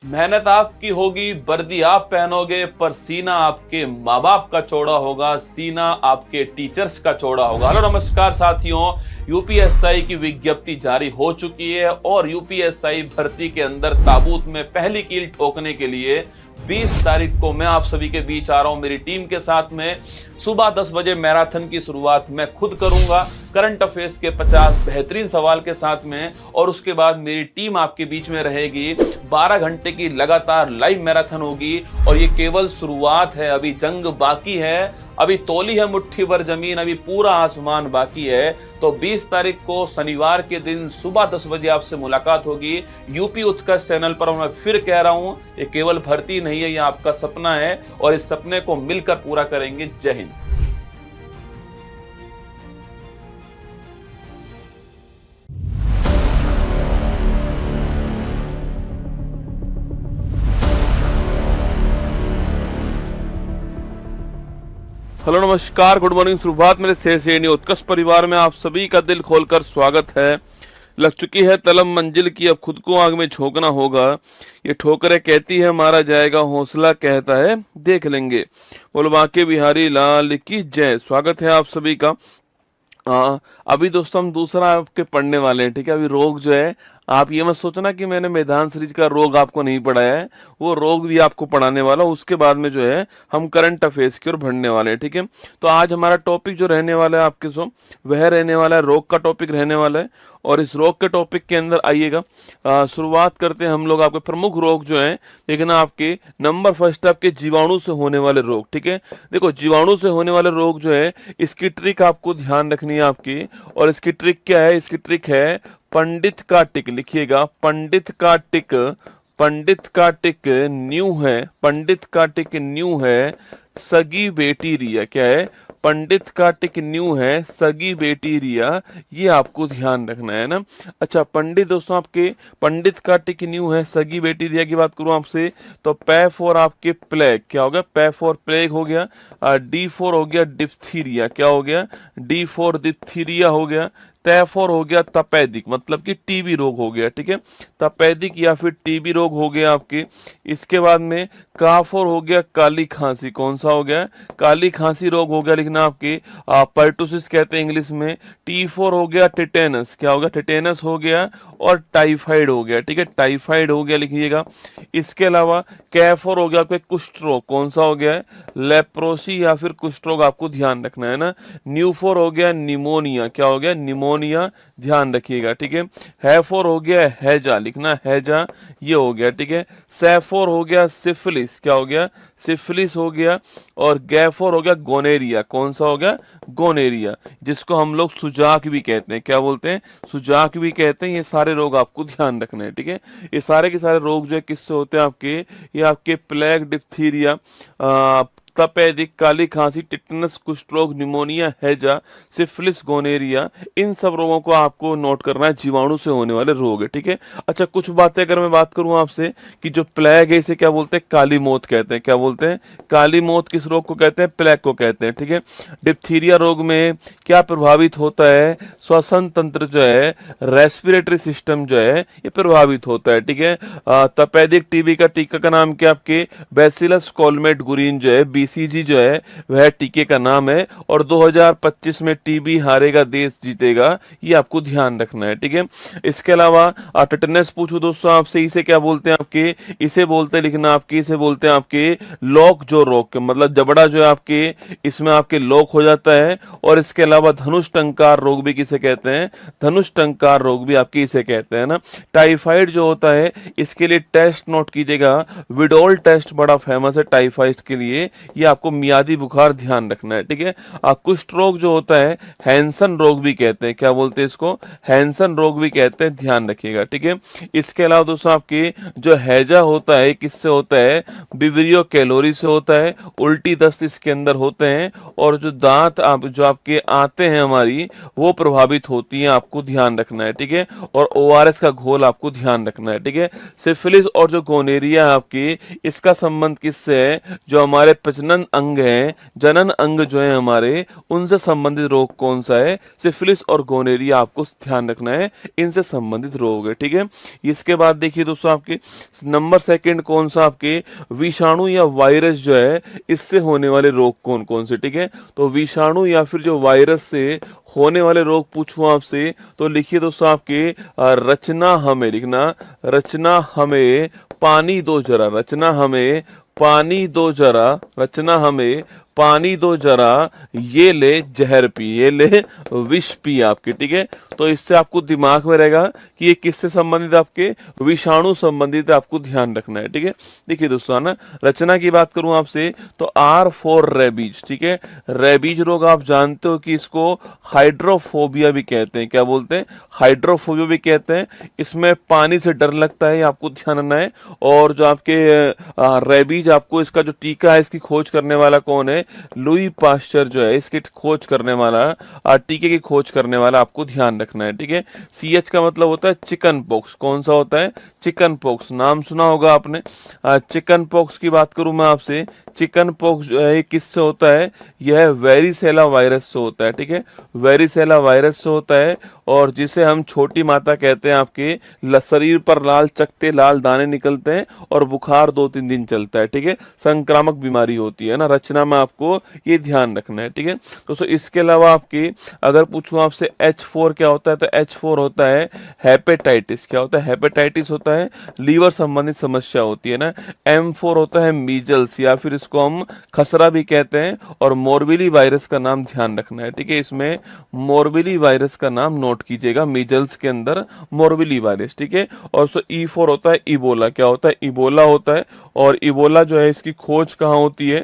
मेहनत आपकी होगी, वर्दी आप पहनोगे, पर सीना आपके माँ बाप का चौड़ा होगा, सीना आपके टीचर्स का चौड़ा होगा। हेलो नमस्कार साथियों, यूपीएसआई की विज्ञप्ति जारी हो चुकी है और यूपीएसआई भर्ती के अंदर ताबूत में पहली कील ठोकने के लिए 20 तारीख को मैं आप सभी के बीच आ रहा हूं मेरी टीम के साथ में। सुबह 10 बजे मैराथन की शुरुआत मैं खुद करूंगा, करंट अफेयर्स के 50 बेहतरीन सवाल के साथ में, और उसके बाद मेरी टीम आपके बीच में रहेगी। 12 घंटे की लगातार लाइव मैराथन होगी और ये केवल शुरुआत है, अभी जंग बाकी है, अभी तौली है मुट्ठी भर जमीन, अभी पूरा आसमान बाकी है। तो 20 तारीख को शनिवार के दिन सुबह 10 बजे आपसे मुलाकात होगी यूपी उत्कर्ष चैनल पर। मैं फिर कह रहा हूं, ये केवल भर्ती नहीं है, ये आपका सपना है और इस सपने को मिलकर पूरा करेंगे। जय हिंद। हेलो नमस्कार, गुड मॉर्निंग, सुप्रभात मेरे शेष उत्कर्ष परिवार में आप सभी का दिल खोलकर स्वागत है। लग चुकी है तलब मंजिल की, अब खुद को आग में झोंकना होगा। ये ठोकरें कहती है मारा जाएगा, हौसला कहता है देख लेंगे। बोलो बांके बिहारी लाल की जय। स्वागत है आप सभी का। अभी दोस्तों हम दूसरा आपके पढ़ने वाले हैं, ठीक है। अभी रोग जो है, आप ये मत सोचना कि मैंने मैदान सीरीज का रोग आपको नहीं पढ़ाया है, वो रोग भी आपको पढ़ाने वाला। उसके बाद में जो है हम करंट अफेयर्स की ओर बढ़ने वाले हैं, ठीक है। तो आज हमारा टॉपिक जो रहने वाला है आपके सो वह रहने वाला है, रोग का टॉपिक रहने वाला है। और इस रोग के टॉपिक के अंदर आइएगा, शुरुआत करते हैं हम लोग। आपके प्रमुख रोग जो है, देखना आपके नंबर फर्स्ट आपके जीवाणु से होने वाले रोग, ठीक है। देखो जीवाणु से होने वाले रोग जो है, इसकी ट्रिक आपको ध्यान रखनी है आपकी। और इसकी ट्रिक क्या है? इसकी ट्रिक है पंडित का टिक। लिखिएगा पंडित का टिक। पंडित का टिक न्यू है, पंडित का टिक न्यू है, सगी बेटी रिया। क्या है? पंडित का टिक न्यू है, सगी बेटी रिया। ये आपको ध्यान रखना है ना। अच्छा, पंडित दोस्तों आपके पंडित का टिक न्यू है, सगी बेटी रिया की बात करूं आपसे तो पै फॉर आपके प्लेग। क्या हो गया? पै फॉर प्लेग हो गया। डी फॉर हो गया डिप्थीरिया। क्या हो गया? डी फॉर डिप्थीरिया हो गया। तैफोर हो गया तपेदिक, मतलब कि टीबी रोग हो गया, ठीक है। तपेदिक या फिर टीबी रोग हो गया आपके। इसके बाद में काफोर हो गया काली खांसी। कौन सा हो गया? काली खांसी रोग हो गया, लिखना आपके पर्टुसिस कहते हैं इंग्लिश में। टी4 हो गया टिटेनस। क्या हो गया? टिटेनस हो गया। और टाइफाइड हो गया, ठीक है, टाइफाइड हो गया, लिखिएगा। इसके अलावा कैफोर हो गया आपके कुष्ठ रोग। कौन सा हो गया है? लेप्रोसी या फिर कुष्ठ रोग, आपको ध्यान रखना है ना। न्यूफोर हो गया निमोनिया। क्या हो गया? निमोनिया, ध्यान रखिएगा, ठीक है। हैफोर हो गया हैजा, लिखना हैजा, ये हो गया, ठीक है। सैफोर हो गया सिफिलिस। क्या हो गया? सिफिलिस हो गया। और गैफोर हो गया गोनेरिया। कौन सा हो गया? गोनेरिया, जिसको हम लोग सुजाक भी कहते हैं। क्या बोलते हैं? सुजाक भी कहते हैं। ये सारे रोग आपको ध्यान रखने हैं, ठीक है। ये सारे के सारे रोग जो है किससे होते हैं आपके? ये आपके प्लेग, डिप्थीरिया, तपेदिक, काली खांसी, टिटनस, कुष्ठ रोग, निमोनिया, हैजा, सिफिलिस, गोनेरिया, इन सब रोगों को आपको नोट करना है, जीवाणु से होने वाले रोग है, ठीक है। अच्छा, कुछ बातें अगर मैं बात करूं आपसे कि जो प्लेग है इसे क्या बोलते हैं? काली मौत कहते हैं। क्या बोलते हैं? काली मौत किस रोग को कहते हैं? प्लेग को कहते हैं, ठीक है। डिप्थीरिया रोग में क्या प्रभावित होता है? श्वसन तंत्र जो है, रेस्पिरेटरी सिस्टम जो है, ये प्रभावित होता है, ठीक है। तपेदिक टीबी का टीका का नाम क्या? आपके बैसिलस कॉलमेट गुरीन जो है, बीसीजी जो है, वह टीके का नाम है। और 2025 में टीबी हारेगा देश जीतेगा, ये आपको ध्यान रखना है, ठीक है। इसके अलावा टिटेनस पूछो दोस्तों आपसे, इसे क्या बोलते हैं आपके? इसे बोलते हैं, लिखना आपके, इसे बोलते हैं आपके लॉक जो रोग के, मतलब जबड़ा जो है आपके, इसमें आपके लॉक हो जाता है। और इसके अलावा धनुष टंकार रोग भी किसे कहते हैं? धनुष टंकार रोग भी आपके इसे कहते हैं ना। टाइफाइड जो होता है, इसके लिए टेस्ट नोट कीजिएगा, विडोल टेस्ट बड़ा फेमस है टाइफाइड के लिए। ये आपको मियादी बुखार ध्यान रखना है, ठीक है। कुष्ठ रोग जो होता है, हैंसन रोग भी कहते हैं। क्या बोलते हैं इसको? हैंसन रोग भी कहते हैं, ध्यान रखिएगा, ठीक है। इसके अलावा दोस्तों आपके जो हैजा होता है, किससे होता है? विवरियो कैलोरी से होता है। उल्टी दस्त इसके अंदर होते हैं। और जो दांत जो आपके आते हैं हमारी, वो प्रभावित होती हैं, आपको ध्यान रखना है, ठीक है। और ओआरएस का घोल आपको ध्यान रखना है, ठीक है। सिफिलिस और जो गोनेरिया आपकी, इसका संबंध किससे है? जो हमारे प्रजनन अंग है, जनन अंग जो है हमारे, उनसे संबंधित रोग कौन सा है? सिफिलिस और गोनेरिया आपको ध्यान रखना है, इनसे संबंधित रोग है। ठीक है, इसके बाद देखिए दोस्तों आपके नंबर सेकंड कौन सा आपके विषाणु या वायरस जो है इससे होने वाले रोग कौन कौन से? ठीक है, तो विषाणु या फिर जो वायरस से होने वाले रोग पूछूं आपसे तो लिखिए दोस्तों आपके रचना हमें लिखना, रचना हमें पानी दो जरा, रचना हमें पानी दो जरा, रचना हमें पानी दो जरा, ये ले जहर पी, ये ले विष पी आपके। ठीक है, तो इससे आपको दिमाग में रहेगा कि ये किससे संबंधित है? आपके विषाणु संबंधित है, आपको ध्यान रखना है। ठीक है, देखिए दोस्तों ना, रचना की बात करूं आपसे तो आर फॉर रेबीज। ठीक है, रेबीज रोग आप जानते हो कि इसको हाइड्रोफोबिया भी कहते हैं। क्या बोलते हैं? हाइड्रोफोबिया भी कहते हैं। इसमें पानी से डर लगता है, आपको ध्यान रखना है। और जो आपके रेबीज, आपको इसका जो टीका है इसकी खोज करने वाला कौन है? लुई पाश्चर जो है इसकी खोज करने वाला, टीके की खोज करने वाला आपको ध्यान रखना है। ठीक है, CH का मतलब होता है चिकन पॉक्स। कौन सा होता है? चिकन पॉक्स, नाम सुना होगा आपने। चिकन पॉक्स की बात करूं मैं आपसे, चिकन पॉक्स जो है किससे होता है? यह वेरिसेला वायरस से होता है। ठीक है, वेरिसेला वायरस से होता है, और जिसे हम छोटी माता कहते हैं। आपके शरीर पर लाल चकते, लाल दाने निकलते हैं और बुखार 2-3 दिन चलता है। ठीक है, संक्रामक बीमारी होती है ना। रचना में आपको ये ध्यान रखना है। ठीक है, तो इसके अलावा आपके अगर पूछूं आपसे H4 क्या होता है तो H4 होता है हेपेटाइटिस। क्या होता है? हेपेटाइटिस होता है, लीवर संबंधित समस्या होती है ना। M4 होता है मीजल्स, या फिर इसको हम खसरा भी कहते हैं। और मोरबिली वायरस का नाम ध्यान रखना है। ठीक है, इसमें मोरबिली वायरस का नाम नोट कीजिएगा, मीजल्स के अंदर मोरबिली वायरस। ठीक है, और E4 होता है इबोला। क्या होता है? इबोला होता है। और इबोला जो है इसकी खोज कहाँ होती है?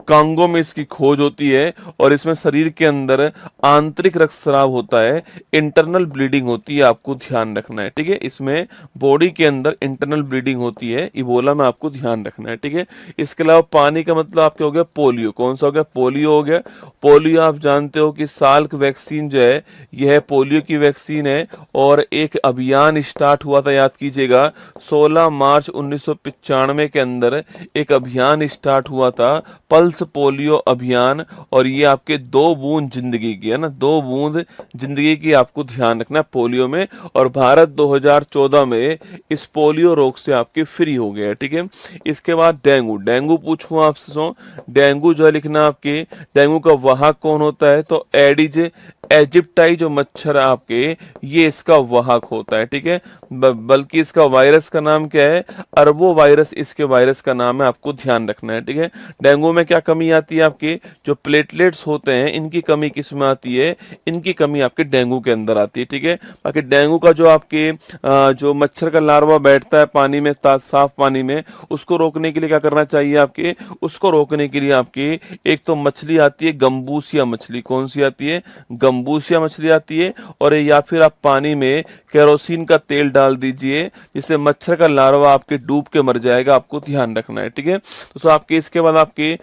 कांगो में इसकी खोज होती है। और इसमें शरीर के अंदर आंतरिक रक्तस्राव होता है, इंटरनल ब्लीडिंग होती है, आपको ध्यान रखना है। ठीक है, इसमें बॉडी के अंदर इंटरनल ब्लीडिंग होती है, इबोला में आपको ध्यान रखना है। ठीक है, इसके अलावा पानी का मतलब आपके हो गया पोलियो। कौन सा हो गया? पोलियो हो गया। पोलियो आप जानते हो कि साल्क वैक्सीन जो है यह पोलियो की वैक्सीन है। और एक अभियान स्टार्ट हुआ था, याद कीजिएगा, 16 मार्च 1995 के अंदर एक अभियान स्टार्ट हुआ था, पल्स पोलियो अभियान। और ये आपके 2 बूंद जिंदगी की है ना, 2 बूंद जिंदगी की आपको ध्यान रखना पोलियो में। और भारत 2014 में इस पोलियो रोग से आपके फ्री हो गया। ठीक है, इसके बाद डेंगू। डेंगू पूछूं आपसे, डेंगू जो है लिखना आपके, डेंगू का वाहक कौन होता है? तो एडिज एजिप्टाई जो मच्छर आपके, ये इसका वाहक होता है। ठीक है, बल्कि इसका वायरस का नाम क्या है? अरबो वायरस इसके वायरस का नाम है, आपको ध्यान रखना है। ठीक है, डेंगू में क्या कमी आती है? आपके जो प्लेटलेट्स होते हैं इनकी कमी किस में आती है? इनकी कमी आपके डेंगू के अंदर आती है। ठीक है, बाकी डेंगू का जो आपके जो मच्छर का लार्वा बैठता है पानी में, साफ पानी में, उसको रोकने के लिए क्या करना चाहिए? आपके उसको रोकने के लिए आपके एक तो मछली आती है गंबूसिया मछली। कौन सी आती है? गंबूसिया मछली आती है। और या फिर आप पानी में केरोसिन का तेल डाल दीजिए, जिससे मच्छर का लार्वा आपके डूब के मर जाएगा, आपको ध्यान रखना है। ठीक है, तो आपके इसके बाद आपके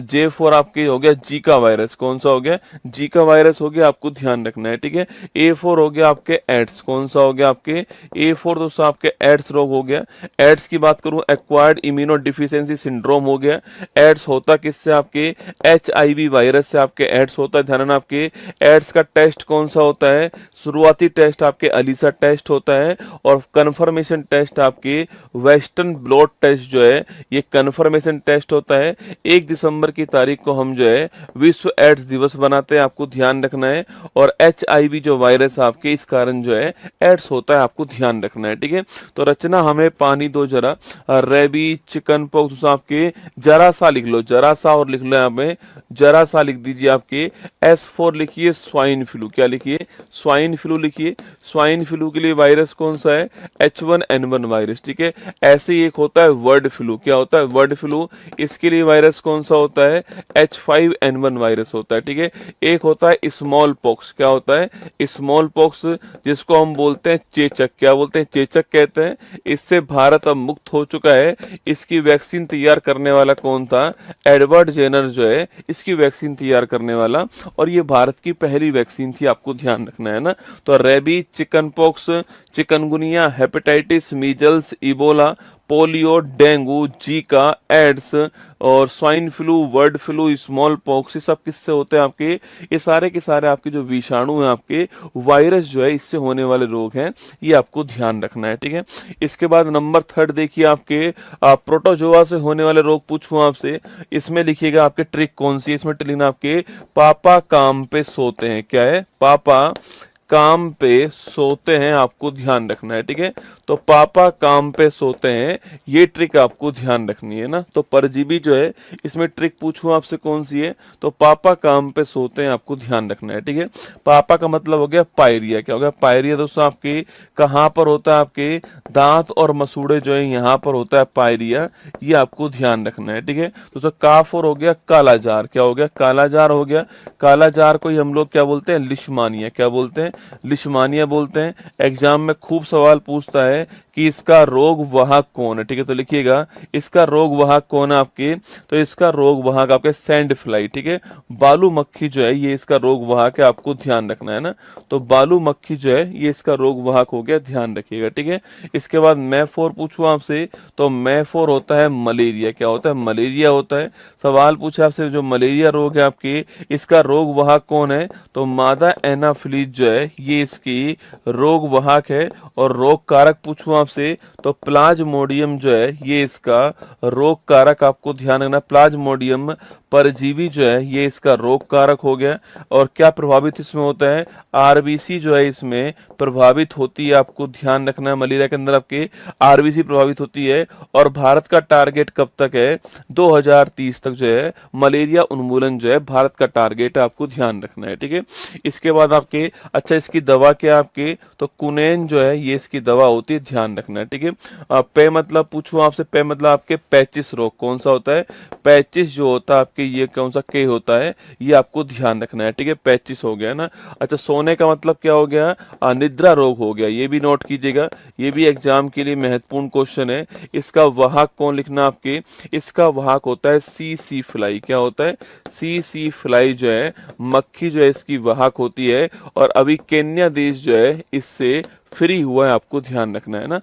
J4 आपके हो गया जीका वायरस। कौन सा हो गया? जीका वायरस हो गया, आपको ध्यान रखना है। ठीक है, A4 हो गया आपके एड्स। कौन सा हो गया आपके? A4 दोस्तों आपके एड्स रोग हो गया। एड्स की बात करूं, एक्वायर्ड इम्यूनो डिफिशियंसी सिंड्रोम हो गया। एड्स होता किससे? आपके HIV वायरस से आपके एड्स होता है। ध्यान, आपके एड्स का टेस्ट कौन सा होता है? शुरुआती टेस्ट आपके अलीसा टेस्ट होता है। और कन्फर्मेशन टेस्ट आपके वेस्टर्न ब्लॉट टेस्ट जो है ये कन्फर्मेशन टेस्ट होता है। 1 दिसंबर की तारीख को हम जो है विश्व एड्स दिवस बनाते हैं, आपको ध्यान रखना है। और HIV जो वायरस आपके, इस कारण जो है एड्स होता है, आपको ध्यान रखना है। ठीक है, तो रचना हमें पानी दो जरा, रेबीज, चिकन पॉक्स आपके जरा सा लिख लो, जरा सा, और लिख लो यहाँ पे जरा सा लिख दीजिए। आपके S4 लिखिए स्वाइन फ्लू। क्या लिखिए? स्वाइन फ्लू लिखिए। स्वाइन फ्लू के लिए वायरस कौन सा है? H1N1 virus. ठीक है, ऐसे ही एक होता है वर्ड फ्लू। क्या होता है? Bird flu. इसके लिए वायरस कौन सा होता है? H5N1 वायरस होता है। ठीक है, एक होता है स्मॉल पॉक्स। क्या होता है? स्मॉल पॉक्स, जिसको हम बोलते हैं चेचक। क्या बोलते हैं? चेचक कहते हैं। इससे भारत अब मुक्त हो चुका है। इसकी वैक्सीन तैयार करने वाला कौन था? एडवर्ड जेनर जो है इसकी वैक्सीन तैयार करने वाला, और ये भारत की पहली वैक्सीन थी, आपको ध्यान रखना है ना। तो rabies, chicken pox, chikungunya, hepatitis, measles, Ebola, polio, dengue, Zika, AIDS और swine flu, bird flu, small pox, ये सब किससे होते हैं आपके, ये सारे के सारे आपके जो विषाणु हैं, आपके वायरस जो है, इससे होने वाले रोग हैं, ये आपको ध्यान रखना है, ठीक है। इसके बाद नंबर 3 देखिए आपके प्रोटोजोआ से होने वाले रोग पूछूं आपसे, इसमें लिखिएगा आपके ट्रिक कौन सी है, इसमें लिखना आपके पापा काम पे सोते हैं, क्या है, पापा काम पे सोते हैं, आपको ध्यान रखना है, ठीक है। तो पापा काम पे सोते हैं, ये ट्रिक आपको ध्यान रखनी है ना। तो परजीवी जो है, इसमें ट्रिक पूछूं आपसे कौन सी है, तो पापा काम पे सोते हैं, आपको ध्यान रखना है, ठीक है। पापा का मतलब हो गया पायरिया, क्या हो गया, पायरिया दोस्तों आपके कहाँ पर होता है, आपके दांत और मसूड़े जो है यहाँ पर होता है पायरिया, ये आपको ध्यान रखना है, ठीक है। दोस्तों काफ और हो गया कालाजार, क्या हो गया, कालाजार हो गया। कालाजार को ही हम लोग क्या बोलते हैं, लिशमानिया, क्या बोलते हैं, लिशमानिया बोलते हैं। एग्जाम में खूब सवाल पूछता है कि इसका रोग वाहक कौन है, ठीक है। तो लिखिएगा इसका रोग वाहक कौन है आपके, तो इसका रोग वाहक आपके सैंड फ्लाई, ठीक है। बालू मक्खी जो है, ये इसका रोग वाहक है, आपको ध्यान रखना है ना। तो बालू मक्खी जो है, ये इसका रोग वाहक हो गया, ध्यान रखिएगा, ठीक है। इसके बाद मैं4 पूछूं आपसे, तो मैं4 होता है मलेरिया, क्या होता है, मलेरिया होता है। सवाल पूछा आपसे, जो मलेरिया रोग है आपके, इसका रोग वाहक कौन है, तो मादा एनाफिलीज जो है, ये इसकी रोग वाहक है। और रोग कारक पूछूं आपसे, तो प्लाज्मोडियम जो है, ये इसका रोग कारक, आपको ध्यान रखना, प्लाज्मोडियम परजीवी जो है, ये इसका रोग कारक हो गया। और क्या प्रभावित इसमें होता है, आरबीसी जो है इसमें प्रभावित होती है, आपको ध्यान रखना है। मलेरिया के अंदर आपके आरबीसी प्रभावित होती है। और भारत का टारगेट कब तक है, 2030 तक जो है मलेरिया उन्मूलन जो है भारत का टारगेट है, आपको ध्यान रखना है, ठीक है। इसके बाद आपके, अच्छा इसकी दवा क्या है आपके, तो कुनेन जो है, ये इसकी दवा होती है, ध्यान रखना है, ठीक है। पे मतलब पूछूं आपसे, पे मतलब आपके पैचिस रोग कौन सा होता है, पैचिस जो होता है आपके, ये कौन सा के होता है, ये आपको ध्यान रखना है, ठीक है। पैचिस हो गया ना। अच्छा सोने का मतलब क्या हो गया, निद्रा रोग हो गया, ये भी नोट कीजिएगा, ये भी एग्जाम के लिए महत्वपूर्ण क्वेश्चन है। इसका वाहक कौन लिखना आपके, इसका वाहक होता है सी फ्लाई, क्या होता है, सी फ्लाई जो है मक्खी जो है, इसकी वाहक होती है। और अभी केन्या देश जो है इससे फ्री हुआ है, आपको ध्यान रखना है ना।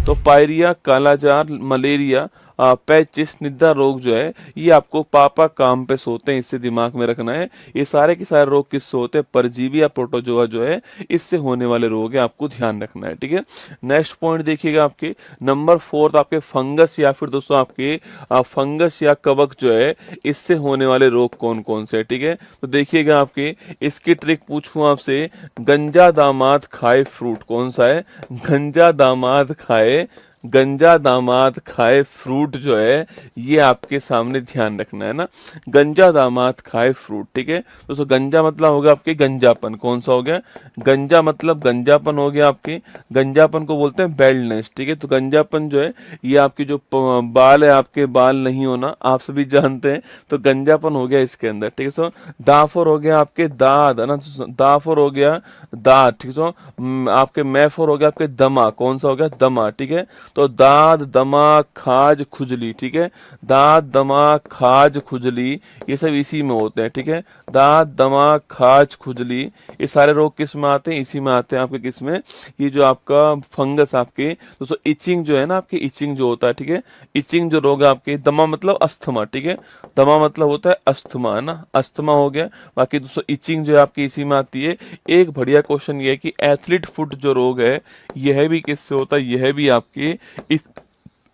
तो पायरिया, कालाजार, मलेरिया, पैचिस, निद्रा रोग जो है, ये आपको पापा काम पे सोते हैं, इससे दिमाग में रखना है। ये सारे के सारे रोग किससे होते हैं, परजीवी या प्रोटोजोआ जो है, इससे होने वाले रोग है, आपको ध्यान रखना है, ठीक है। नेक्स्ट पॉइंट देखिएगा आपके नंबर 4 आपके फंगस, या फिर दोस्तों आपके फंगस या कवक जो है, इससे होने वाले रोग कौन कौन से है, ठीक है। तो देखिएगा आपके, इसकी ट्रिक पूछूं आपसे, गंजा दामाद खाए फ्रूट कौन सा है, गंजा दामाद खाए, गंजा दामाद खाए फ्रूट जो है, ये आपके सामने ध्यान रखना है ना। गंजा दामाद खाए फ्रूट, ठीक है। दोस्तों गंजा मतलब होगा आपके गंजापन, कौन सा हो गया, गंजा मतलब गंजापन हो गया आपके, गंजापन को बोलते हैं बेल्डनेस, ठीक है। तो गंजापन जो है, ये आपकी जो बाल है, आपके बाल नहीं होना, आप सभी जानते हैं, तो गंजापन हो गया इसके अंदर, ठीक है। सो दाफर हो गया आपके दाद, है ना, दाफर हो गया दाद, ठीक है। सो आपके मैफर हो गया आपके दमा, कौन सा हो गया, दमा, ठीक है। तो दाद, दमा, खाज, खुजली, ठीक है। दाद, दमा, खाज, खुजली, ये सब इसी में होते हैं, ठीक है। दाद, दमा, खाज, खुजली, ये सारे रोग किस में आते हैं, इसी में आते हैं आपके, किस में, ये जो आपका फंगस आपके, दोस्तों इचिंग जो है ना आपकी, इचिंग जो होता है, ठीक है। इचिंग जो रोग है आपके, दमा मतलब अस्थमा, ठीक है। दमा मतलब होता है अस्थमा, है ना, अस्थमा हो गया। बाकी दोस्तों इचिंग जो है आपकी इसी में आती है। एक बढ़िया क्वेश्चन ये है कि एथलीट फुट जो रोग है, यह भी किससे होता है, यह भी आपके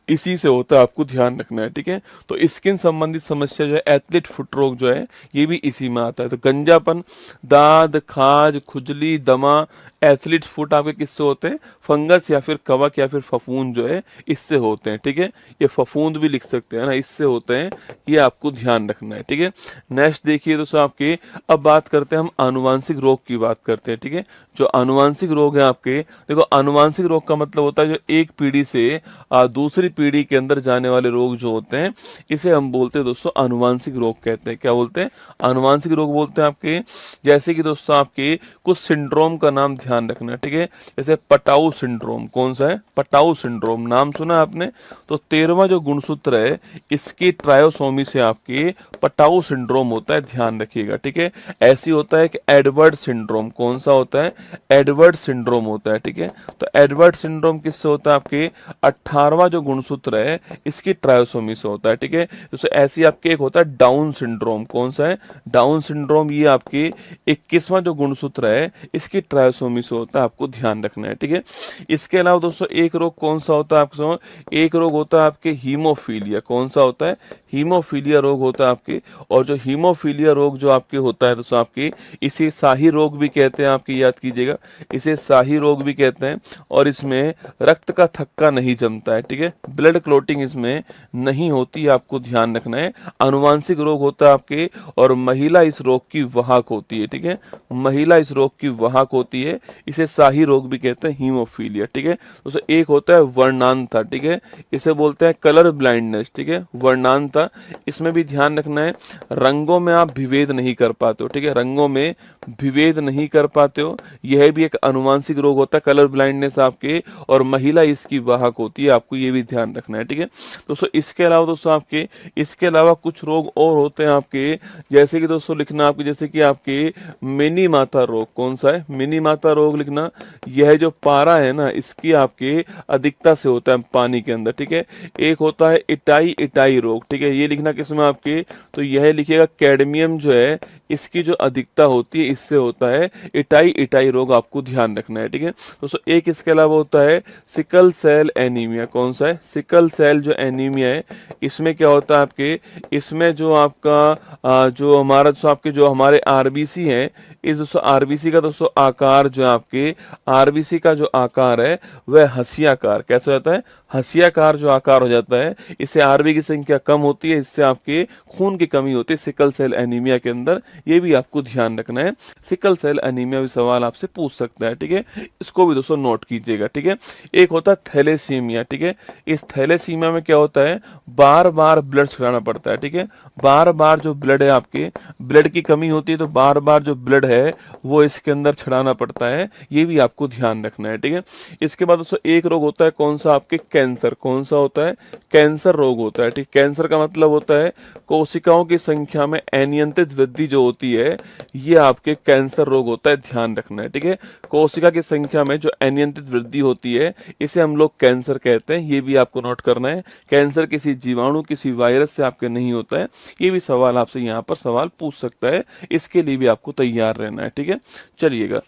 इसी से होता है, आपको ध्यान रखना है, ठीक है। तो स्किन संबंधित समस्या जो है, एथलीट फुट रोग जो है, ये भी इसी में आता है। तो गंजापन, दाद, खाज, खुजली, दमा, एथलीट फुट आपके किससे होते हैं, फंगस या फिर कवक या फिर फफूंद जो है इससे होते हैं, ठीक है। ये फफूंद भी लिख सकते हैं ना, इससे होते हैं, ये आपको ध्यान रखना है, ठीक है। नेक्स्ट देखिए दोस्तों आपके, अब बात करते हैं हम आनुवांशिक रोग की बात करते हैं, ठीक है। जो आनुवांशिक रोग है आपके, देखो आनुवांशिक रोग का मतलब होता है जो एक पीढ़ी से दूसरी पीढ़ी के अंदर जाने वाले रोग जो होते हैं, इसे हम बोलते हैं दोस्तों आनुवांशिक रोग कहते हैं। क्या बोलते हैं, आनुवांशिक रोग बोलते हैं आपके। जैसे कि दोस्तों आपके कुछ सिंड्रोम का नाम ध्यान रखना है, ठीक है। जैसे पटाऊ सिंड्रोम, कौन सा है, पटाऊ सिंड्रोम, नाम सुना है आपने, तो 13वां जो गुणसूत्र है इसकी ट्रायोसोमी से आपके पटाऊ सिंड्रोम होता है, ध्यान रखिएगा, ठीक है। ऐसी होता है कि एडवर्ड सिंड्रोम, कौन सा होता है, एडवर्ड सिंड्रोम होता है, ठीक है। तो एडवर्ड सिंड्रोम किससे होता है, आपके 18वां जो गुणसूत्र है इसकी ट्रायोसोमी से होता है, ठीक है। तो ऐसी आपके एक होता है डाउन सिंड्रोम, कौन सा है, डाउन सिंड्रोम, ये आपके 21वां जो गुणसूत्र है इसकी ट्रायोसोमी से होता है, आपको ध्यान रखना है, ठीक है। इसके अलावा दोस्तों एक रोग कौन सा होता है आपको, एक रोग होता है आपके हीमोफीलिया, कौन सा होता है, हीमोफीलिया रोग होता है आपके। और जो हीमोफीलिया रोग जो आपके होता है दोस्तों आपके, इसे शाही रोग भी कहते हैं, आपकी याद कीजिएगा, इसे शाही रोग भी कहते हैं। और इसमें रक्त का थक्का नहीं जमता है, ठीक है, ब्लड क्लोटिंग इसमें नहीं होती, आपको ध्यान रखना है। आनुवांशिक रोग होता है आपके, और महिला इस रोग की वाहक होती है, ठीक है, महिला इस रोग की वाहक होती है, इसे शाही रोग भी कहते हैं, हीमोफीलिया, ठीक है। तो एक होता है वर्णांता, ठीक है, इसे बोलते हैं कलर ब्लाइंडनेस, ठीक है, वर्णांता। इसमें भी ध्यान रखना है, रंगों में आप विभेद नहीं कर पाते हो, ठीक है, रंगों में विभेद नहीं कर पाते हो, यह भी एक आनुवांशिक रोग होता है, कलर ब्लाइंडनेस आपके, और महिला इसकी वाहक होती है, आपको ये भी ध्यान रखना है, ठीक है दोस्तों। इसके अलावा दोस्तों आपके, इसके अलावा कुछ रोग और होते हैं आपके, जैसे कि दोस्तों लिखना आपके, जैसे कि आपके मिनी माता रोग, कौन सा है, मिनी माता रोग लिखना। यह जो पारा है ना इसकी आपके अधिकता से होता है पानी के अंदर, ठीक है। एक होता है इटाई इटाई रोग, ठीक है, ये लिखना किसमें आपके, तो यह लिखिएगा कैडमियम जो है इसकी जो अधिकता होती है इससे होता है इटाई इटाई रोग, आपको ध्यान रखना है, ठीक है दोस्तों। एक इसके अलावा होता है सिकल सेल एनीमिया, कौन सा है, सिकल सेल जो एनीमिया है, इसमें क्या होता है आपके, इसमें जो आपका जो हमारा जो आपके जो हमारे आरबीसी हैं, इस दोस्तों आरबीसी का दोस्तों आकार जो है आपके, आरबीसी का जो आकार है वह हंसियाकार, कैसा होता है, हंसियाकार जो आकार हो जाता है, इससे आरबी की संख्या कम होती है, इससे आपके खून की कमी होती है सिकल सेल एनीमिया के अंदर, ये भी आपको ध्यान रखना है। सिकल सेल एनीमिया भी सवाल आपसे पूछ सकता है, ठीक है, इसको भी दोस्तों नोट कीजिएगा, ठीक है। एक होता है थैलेसीमिया, ठीक है, इस थैलेसीमिया में क्या होता है, बार बार ब्लड चढ़ाना पड़ता है, ठीक है, बार बार जो ब्लड है आपके, ब्लड की कमी होती है तो बार बार जो ब्लड है वो इसके अंदर चढ़ाना पड़ता है, ये भी आपको ध्यान रखना है, ठीक है। इसके बाद दोस्तों एक रोग होता है कौन सा, आपके कैंसर, कौन सा होता है, कैंसर रोग होता है, ठीक, कैंसर का मतलब होता है कोशिकाओं की संख्या में अनियंत्रित वृद्धि जो होती है, ये आपके कैंसर रोग होता है, ध्यान रखना है, ठीक है। कोशिका की संख्या में जो अनियंत्रित वृद्धि होती है इसे हम लोग कैंसर कहते हैं, ये भी आपको नोट करना है। कैंसर किसी जीवाणु किसी वायरस से आपके नहीं होता है, ये भी सवाल आपसे यहाँ पर सवाल पूछ सकता है, इसके लिए भी आपको तैयार रहना है, ठीक है। चलिएगा,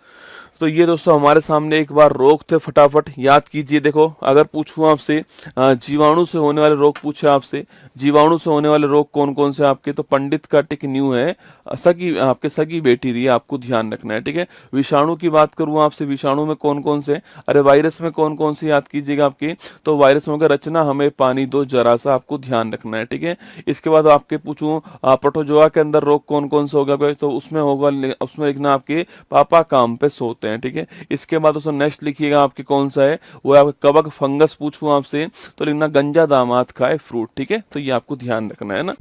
तो ये दोस्तों हमारे सामने एक बार रोग थे, फटाफट याद कीजिए। देखो अगर पूछूं आपसे जीवाणु से होने वाले रोग पूछे आपसे, जीवाणु से होने वाले रोग कौन कौन से आपके, तो पंडित का टिक न्यू है, सगी आपके सगी बेटी रही है, आपको ध्यान रखना है, ठीक है। विषाणु की बात करूं आपसे, विषाणु में कौन कौन से, अरे वायरस में कौन कौन से याद कीजिएगा आपके, तो वायरस में रचना हमें पानी दो जरा सा, आपको ध्यान रखना है, ठीक है। इसके बाद आपके पूछूं प्रोटोजोआ के अंदर रोग कौन कौन से होगा, तो उसमें होगा, उसमें लिखना आपके पापा काम पे सोते हैं, ठीक है। इसके बाद उसमें नेक्स्ट लिखिएगा आपके कौन सा है, वो आपके कवक फंगस पूछूं आपसे तो लिखना गंजा दामाद खाए फ्रूट, ठीक है, तो ये आपको ध्यान रखना है ना।